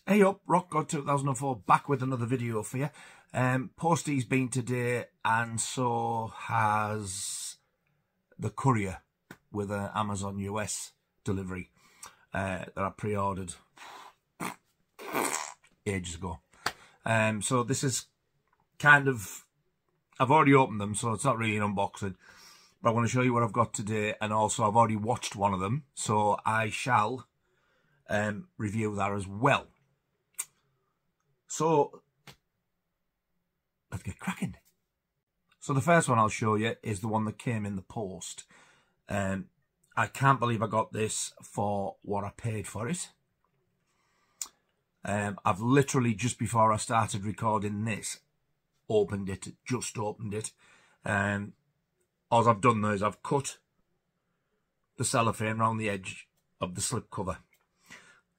Hey up, Rock God 2004, back with another video for you. Posty's been today, and so has the courier with an Amazon US delivery that I pre-ordered ages ago. So this is kind of, I've already opened them, so it's not really an unboxing, but I want to show you what I've got today, and also I've already watched one of them, so I shall review that as well. So let's get cracking. So the first one I'll show you is the one that came in the post. I can't believe I got this for what I paid for it. I've literally, just before I started recording this, opened it, just opened it. All I've done though is I've cut the cellophane around the edge of the slipcover.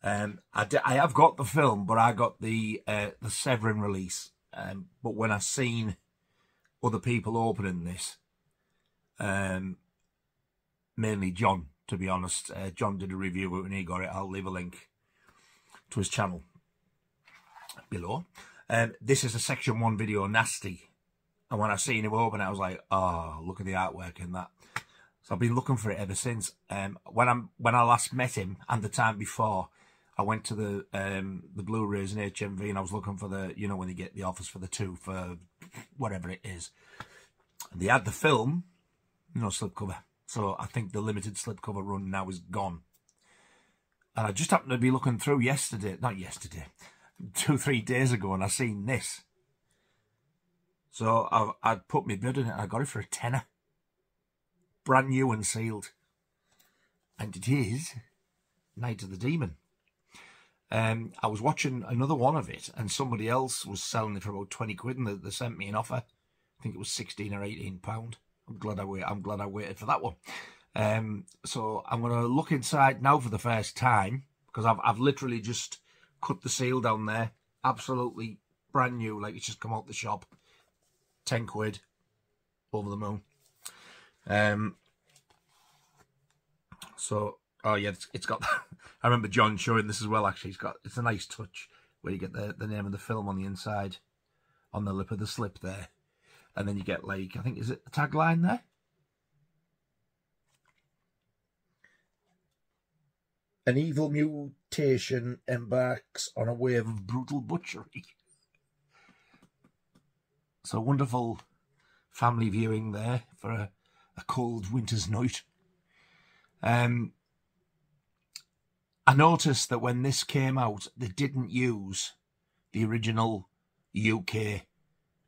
I have got the film, but I got the Severin release. But when I seen other people opening this, mainly John, to be honest, John did a review of it and he got it. I'll leave a link to his channel below. This is a Section 1 video, Nasty. And when I seen him open it, I was like, oh, look at the artwork in that. So I've been looking for it ever since. When I last met him and the time before, I went to the Blu Rays and HMV, and I was looking for the, you know, when you get the offers for the 2 for whatever it is. And they had the film, no slipcover. So I think the limited slipcover run now is gone. And I just happened to be looking through yesterday, not yesterday, 2-3 days ago, and I seen this. So I'd put my bid in it and I got it for a tenner. Brand new and sealed. And it is Night of the Demon. I was watching another one of it, and somebody else was selling it for about 20 quid, and they sent me an offer. I think it was £16 or £18. I'm glad I waited for that one. So I'm going to look inside now for the first time, because I've literally just cut the seal down there. Absolutely brand new, like it's just come out the shop. 10 quid, over the moon. So, oh yeah, it's got, I remember John showing this as well, actually. It's a nice touch where you get the name of the film on the inside, on the lip of the slip there. And then you get, like, I think, is it a tagline there? An evil mutation embarks on a wave of brutal butchery. So wonderful family viewing there for a cold winter's night. I noticed that when this came out, they didn't use the original UK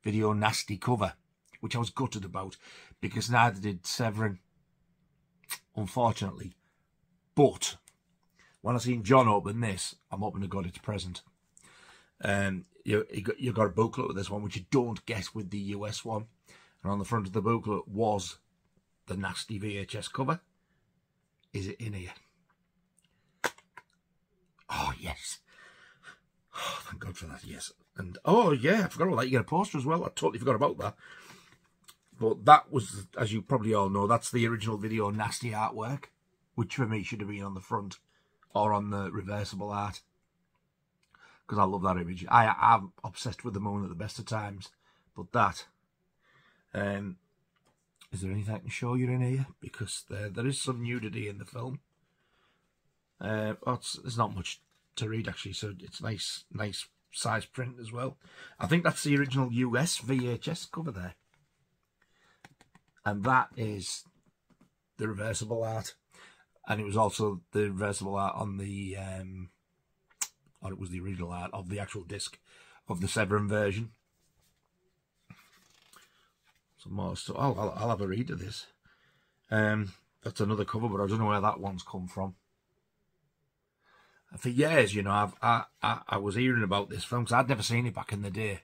video Nasty cover, which I was gutted about, because neither did Severin, unfortunately. But when I seen John open this, I'm hoping to God it's present. You got a booklet with this one, which you don't get with the US one. And on the front of the booklet was the Nasty VHS cover. Is it in here? Oh, yes. Oh, thank God for that, yes. And, oh, yeah, I forgot about that. You get a poster as well. I totally forgot about that. But that was, as you probably all know, that's the original video Nasty artwork, which for me should have been on the front or on the reversible art. Because I love that image. I'm obsessed with the moon at the best of times. But that, is there anything I can show you in here? Because there is some nudity in the film. There's not much to read, actually, so it's nice size print as well. I think that's the original US VHS cover there. And that is the reversible art. And it was also the reversible art on the, or it was the original art of the actual disc of the Severin version. Some more stuff. I'll have a read of this. That's another cover, but I don't know where that one's come from. For years, you know, I was hearing about this film because I'd never seen it back in the day.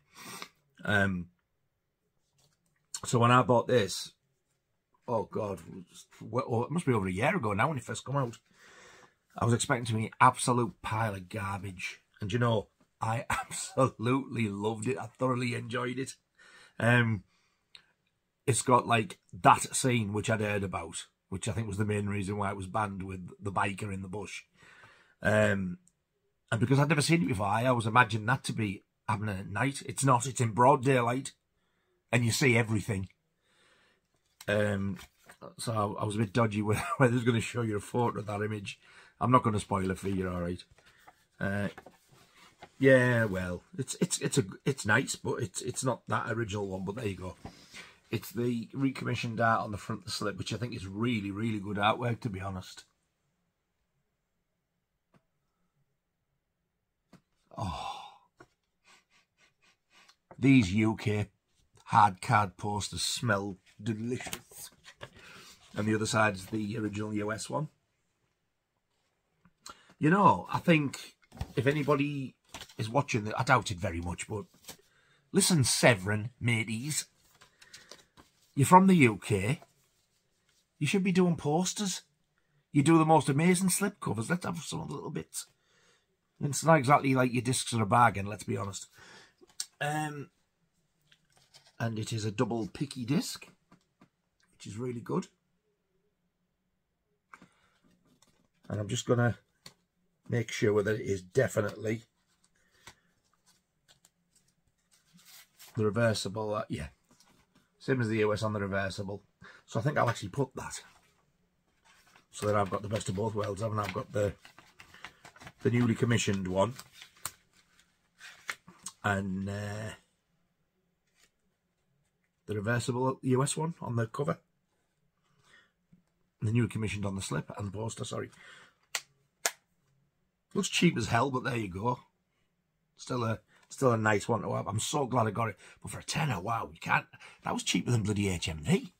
So when I bought this, oh God, it must be over a year ago now when it first came out. I was expecting to be an absolute pile of garbage, and you know, I absolutely loved it. I thoroughly enjoyed it. It's got like that scene which I'd heard about, which I think was the main reason why it was banned, with the biker in the bush. And because I'd never seen it before, I always imagined that to be happening at night. It's not. It's in broad daylight, and you see everything. So I was a bit dodgy whether I was going to show you a photo of that image. I'm not going to spoil it for you, all right? Yeah, well, it's nice, but it's not that original one. But there you go. It's the recommissioned art on the front of the slip, which I think is really, really good artwork, to be honest. Oh, these UK hard card posters smell delicious. And the other side is the original US one. You know, I think if anybody is watching, I doubt it very much, but listen, Severin, mateys, you're from the UK, you should be doing posters. You do the most amazing slipcovers. Let's have some little bits. It's not exactly like your discs are a bargain, let's be honest. And it is a double picky disc, which is really good. And I'm just going to make sure that it is definitely the reversible. Yeah, same as the US on the reversible. So I think I'll actually put that, so that I've got the best of both worlds, haven't I? I've got the newly commissioned one, and the reversible US one on the cover. The newly commissioned on the slip and the poster, sorry. Looks cheap as hell, but there you go. Still a nice one to have. I'm so glad I got it. But for a tenner, wow, you can't. That was cheaper than bloody HMV.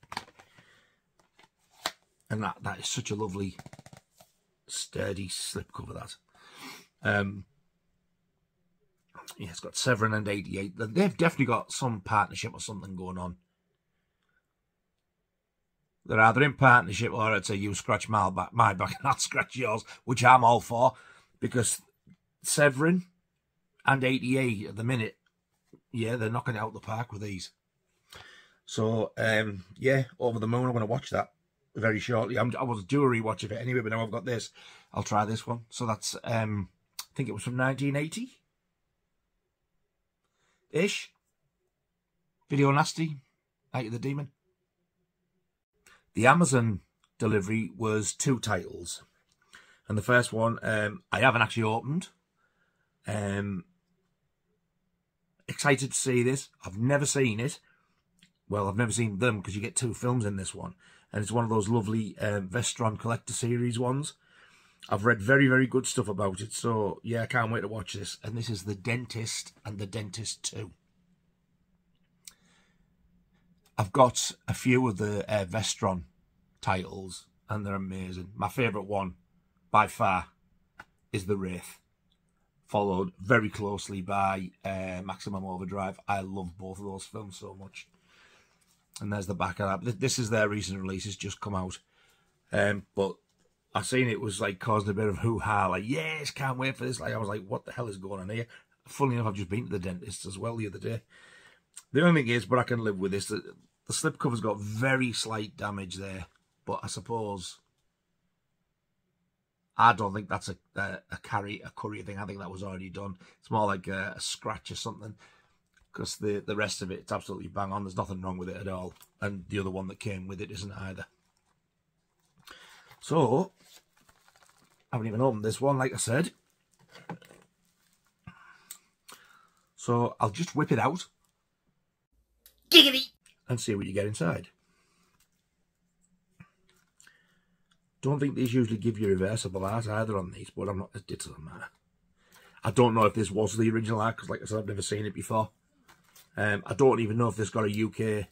And that is such a lovely, sturdy slipcover, that. Yeah, it's got Severin and 88. They've definitely got some partnership or something going on. They're either in partnership, or I'd say you scratch my back and I'll scratch yours, which I'm all for, because Severin and 88 at the minute, yeah, they're knocking it out the park with these. So, yeah, Over the Moon, I'm going to watch that very shortly. I was due a rewatch of it anyway, but now I've got this, I'll try this one. So that's, I think it was from 1980-ish. Video Nasty, Night of the Demon. The Amazon delivery was 2 titles, and the first one I haven't actually opened. Excited to see this. I've never seen it. Well, I've never seen them, because you get 2 films in this one, and it's one of those lovely Vestron Collector Series ones. I've read very, very good stuff about it, so yeah, I can't wait to watch this. And this is The Dentist and The Dentist 2. I've got a few of the Vestron titles, and they're amazing. My favourite one, by far, is The Wraith, followed very closely by Maximum Overdrive. I love both of those films so much. And there's the back of that. This is their recent release. It's just come out. But I seen it was like causing a bit of hoo-ha. Like, yes, can't wait for this. Like, I was like, what the hell is going on here? Funnily enough, I've just been to the dentist as well the other day. The only thing is, but I can live with this, the slipcover's got very slight damage there. But I suppose, I don't think that's a courier thing. I think that was already done. It's more like a scratch or something, because the rest of it, it's absolutely bang on. There's nothing wrong with it at all. And the other one that came with it isn't either. So, I haven't even opened this one, like I said. So, I'll just whip it out. Giggity! And see what you get inside. Don't think these usually give you reversible art either on these, but I'm not, it doesn't matter. I don't know if this was the original art, because like I said, I've never seen it before. I don't even know if this got a UK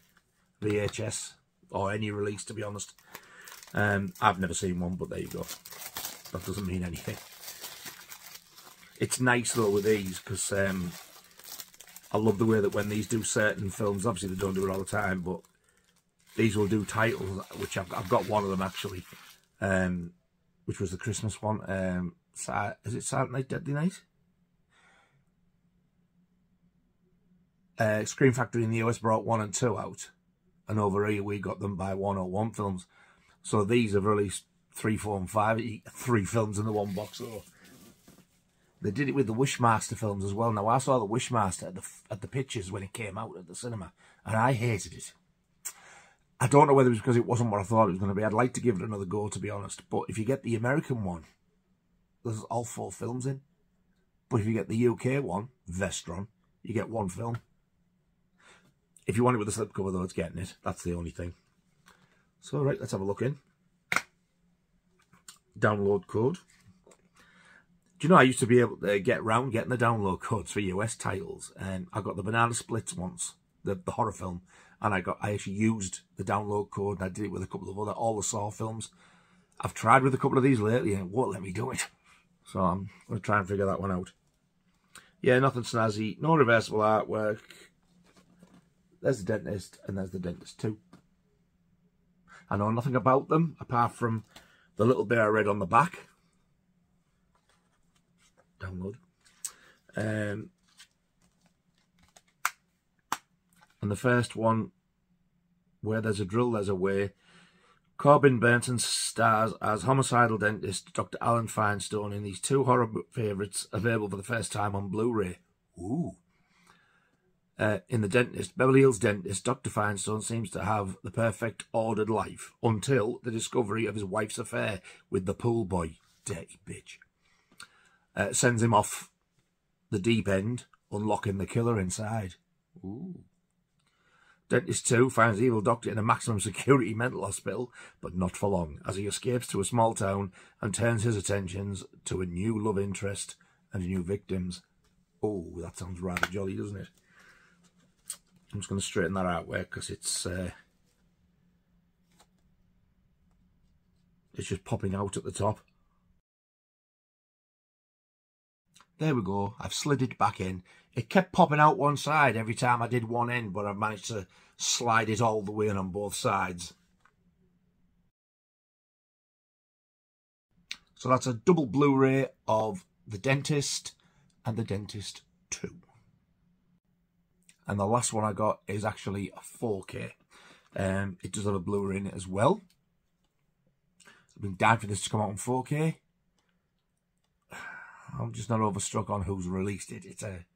VHS or any release, to be honest. I've never seen one, but there you go. That doesn't mean anything. It's nice though with these, because I love the way that when these do certain films, obviously they don't do it all the time, but these will do titles, which I've got one of them actually. Which was the Christmas one. Is it Silent Night, Deadly Night? Scream Factory in the US brought 1 and 2 out, and over here we got them by 101 films. So these have released 3, 4 and 5, 3 films in the one box. So They did it with the Wishmaster films as well. Now, I saw the Wishmaster at the pictures when it came out at the cinema, and I hated it. I don't know whether it was because it wasn't what I thought it was going to be. I'd like to give it another go, to be honest. But if you get the American one, there's all 4 films in. But if you get the UK one, Vestron, you get 1 film. If you want it with a slipcover, though, it's getting it. That's the only thing. So, right, let's have a look in. Download code. Do you know, I used to be able to get round getting the download codes for US titles. And I got the Banana Splits once, the horror film. And I actually used the download code, and I did it with a couple of all the Saw films. I've tried with a couple of these lately, and it won't let me do it. So I'm going to try and figure that one out. Yeah, nothing snazzy. No reversible artwork. There's the Dentist, and there's the Dentist 2. I know nothing about them, apart from the little bit I read on the back. Download. And the first one, where there's a drill, there's a way. Corbin Burnson stars as homicidal dentist Dr. Alan Finestone in these 2 horror favourites available for the first time on Blu Ray. Ooh. In The Dentist, Beverly Hills dentist Dr. Finestone seems to have the perfect ordered life until the discovery of his wife's affair with the pool boy. Dirty bitch. Sends him off the deep end, unlocking the killer inside. Ooh. Dentist 2 finds the evil doctor in a maximum security mental hospital, but not for long, as he escapes to a small town and turns his attentions to a new love interest and new victims. Oh, that sounds rather jolly, doesn't it? I'm just going to straighten that out because it's just popping out at the top. There we go. I've slid it back in. It kept popping out one side every time I did one end, but I've managed to slide it all the way in on both sides. So that's a double Blu-ray of The Dentist and The Dentist 2. And the last one I got is actually a 4K. It does have a Blu-ray in it as well. I've been dying for this to come out on 4K. I'm just not overstruck on who's released it. It's a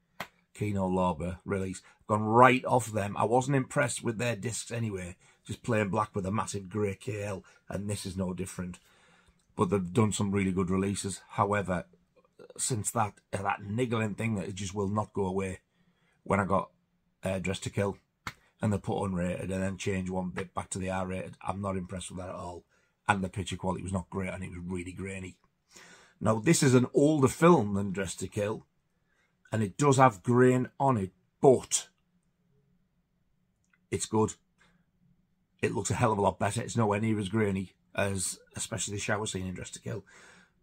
Kino Lorber release. I've gone right off them. I wasn't impressed with their discs anyway. Just plain black with a massive grey KL. And this is no different. But they've done some really good releases. However, since that niggling thing that it just will not go away when I got Dressed to Kill, and they put unrated and then change one bit back to the R-rated, I'm not impressed with that at all. And the picture quality was not great, and it was really grainy. Now, this is an older film than Dressed to Kill, and it does have grain on it, but it's good. It looks a hell of a lot better. It's nowhere near as grainy as especially the shower scene in Dressed to Kill.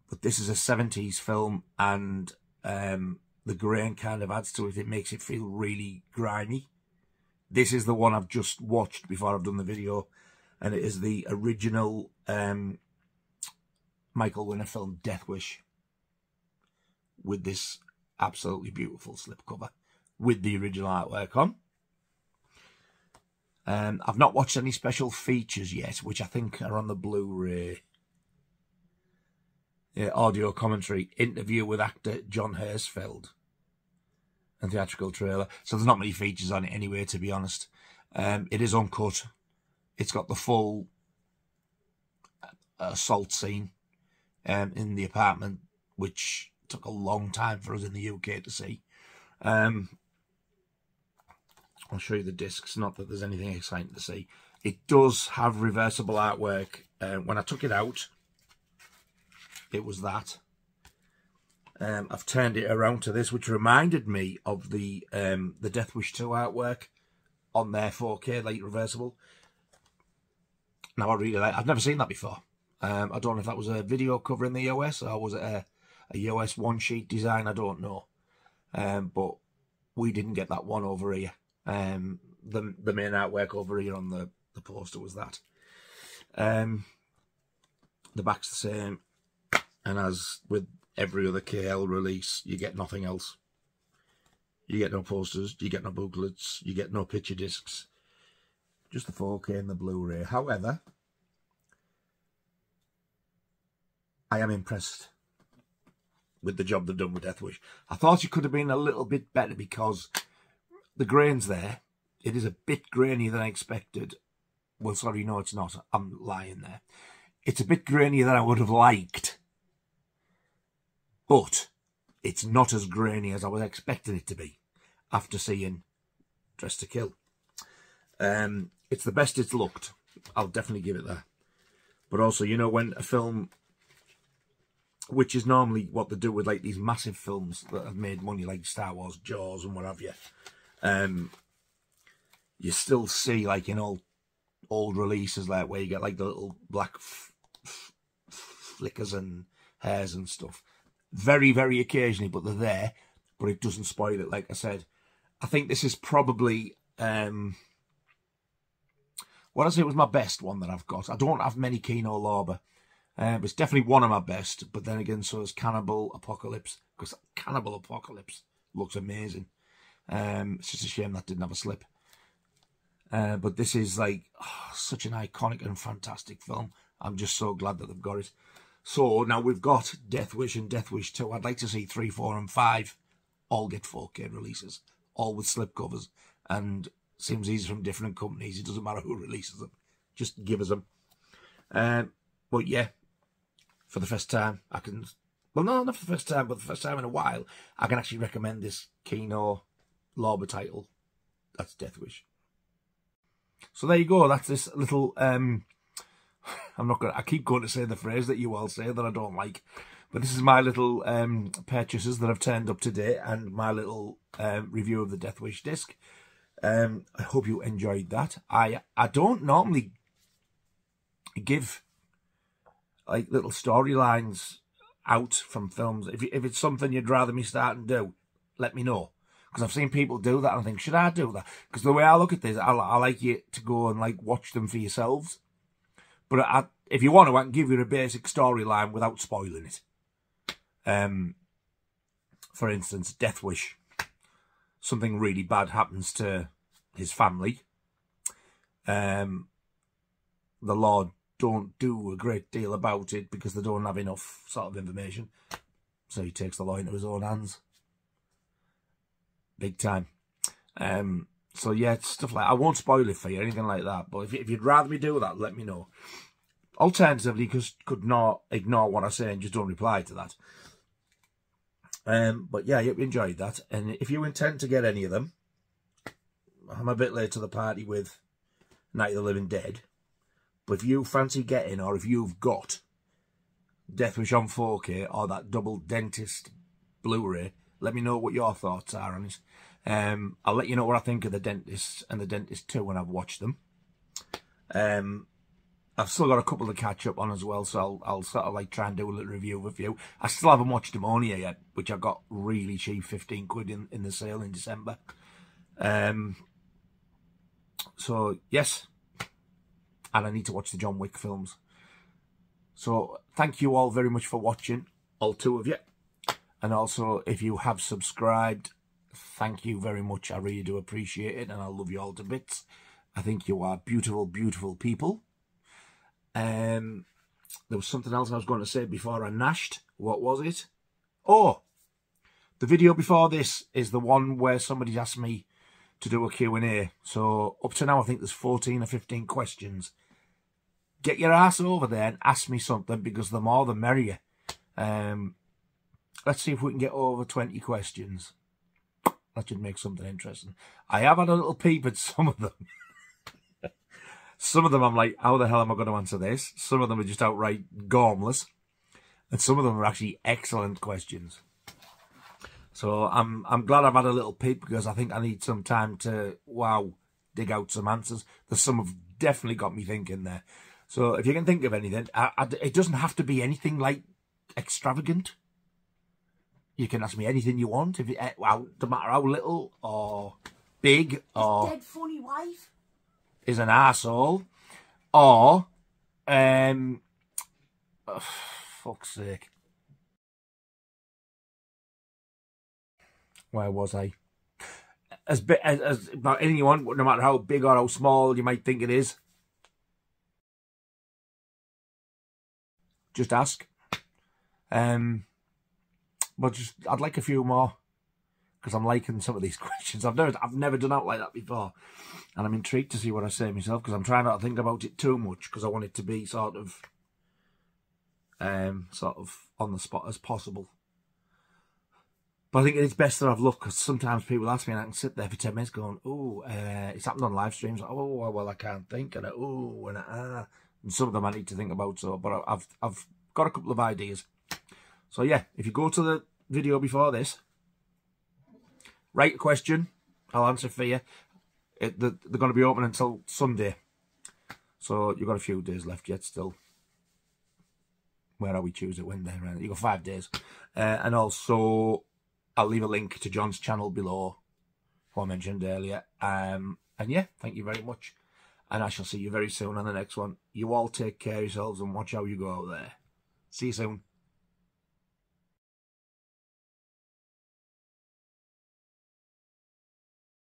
But this is a 70s film, and the grain kind of adds to it. It makes it feel really grimy. This is the one I've just watched before I've done the video, and it is the original Michael Winner film Death Wish, with this absolutely beautiful slipcover with the original artwork on. I've not watched any special features yet, which I think are on the Blu-ray. Audio commentary, interview with actor John Hersfeld, and theatrical trailer. So there's not many features on it anyway, to be honest. It is uncut. It's got the full assault scene in the apartment, which took a long time for us in the UK to see. I'll show you the discs, not that there's anything exciting to see. It does have reversible artwork. When I took it out, it was that. I've turned it around to this, which reminded me of the Death Wish 2 artwork on their 4K light reversible. Now I really like. I've never seen that before. I don't know if that was a video cover in the US or was it a US one sheet design. I don't know. But we didn't get that one over here. The main artwork over here on the poster was that. The back's the same. And as with every other KL release, you get nothing else. You get no posters, you get no booklets, you get no picture discs. Just the 4K and the Blu-ray. However, I am impressed with the job they've done with Death Wish. I thought it could have been a little bit better because the grain's there. It is a bit grainier than I expected. Well, sorry, no, it's not. I'm lying there. It's a bit grainier than I would have liked. But it's not as grainy as I was expecting it to be after seeing Dressed to Kill. It's the best it's looked. I'll definitely give it that. But also, you know, when a film, which is normally what they do with like these massive films that have made money, like Star Wars, Jaws and what have you, you still see like in old releases like where you get like the little black flickers and hairs and stuff. Very, very occasionally, but they're there. But it doesn't spoil it, like I said. I think this is probably what I say was my best one that I've got. I don't have many Kino Lorber. It's definitely one of my best. But then again, so is Cannibal Apocalypse. Because Cannibal Apocalypse looks amazing. It's just a shame that didn't have a slip. But this is like such an iconic and fantastic film. I'm just so glad that they've got it. So now we've got Death Wish and Death Wish 2. I'd like to see 3, 4 and 5 all get 4K releases. All with slipcovers. And seems easy from different companies. It doesn't matter who releases them. Just give us them. But yeah, for the first time, I can... Well, no, not for the first time, but the first time in a while, I can actually recommend this Kino Lorber title. That's Death Wish. So there you go. That's this little... I'm not going to... I keep going to say the phrase that you all say that I don't like. But this is my little purchases that have turned up today and my little review of the Death Wish disc. I hope you enjoyed that. I don't normally give like little storylines out from films. If it's something you'd rather me start and do, let me know. Because I've seen people do that and I think, should I do that? Because the way I look at this, I like you to go and like watch them for yourselves. But if you want to, I can give you a basic storyline without spoiling it. For instance, Death Wish. Something really bad happens to his family. The Lord don't do a great deal about it because they don't have enough sort of information. So he takes the law into his own hands. Big time. So yeah, it's stuff like... I won't spoil it for you, anything like that. But if you'd rather me do that, let me know. Alternatively, you could not ignore what I say and just don't reply to that. But yeah, you enjoyed that. And if you intend to get any of them, I'm a bit late to the party with Night of the Living Dead. But if you fancy getting, or if you've got Death Wish on 4K or that double Dentist Blu Ray, let me know what your thoughts are on it. I'll let you know what I think of the Dentist and the Dentist 2 when I've watched them. I've still got a couple to catch up on as well, so I'll sort of like try and do a little review of a few. I still haven't watched Demonia yet, which I got really cheap, 15 quid in the sale in December. So, yes. And I need to watch the John Wick films. So, thank you all very much for watching, all 2 of you. And also, if you have subscribed, thank you very much. I really do appreciate it, and I love you all to bits. I think you are beautiful, beautiful people. There was something else I was going to say before I gnashed. What was it? Oh, the video before this is the one where somebody asked me to do a Q&A. So up to now, I think there's 14 or 15 questions. Get your ass over there and ask me something, because the more the merrier. Let's see if we can get over 20 questions. That should make something interesting. I have had a little peep at some of them. Some of them I'm like, how the hell am I going to answer this? Some of them are just outright gormless. And some of them are actually excellent questions. So I'm glad I've had a little peep, because I think I need some time to, dig out some answers. There's some have definitely got me thinking there. So if you can think of anything, it doesn't have to be anything like extravagant. You can ask me anything you want. If it, no matter how little or big or... Dead funny wife. Is an arsehole, or fuck's sake, where was I? As big as about anyone, no matter how big or how small you might think it is, just ask. But just, I'd like a few more, because I'm liking some of these questions. I've never done out like that before, and I'm intrigued to see what I say myself, because I'm trying not to think about it too much, because I want it to be sort of on the spot as possible. But I think it's best that I've looked, because sometimes people ask me and I can sit there for 10 minutes going, oh, it's happened on live streams. Like, oh, well, I can't think. And and some of them I need to think about. So, but I've got a couple of ideas. So yeah, if you go to the video before this, write a question, I'll answer for you. They're going to be open until Sunday. So you've got a few days left yet still. Where are we? Tuesday, Wednesday, right? You've got 5 days. And also, I'll leave a link to John's channel below, who I mentioned earlier. And yeah, thank you very much. And I shall see you very soon on the next one. You all take care of yourselves and watch how you go out there. See you soon.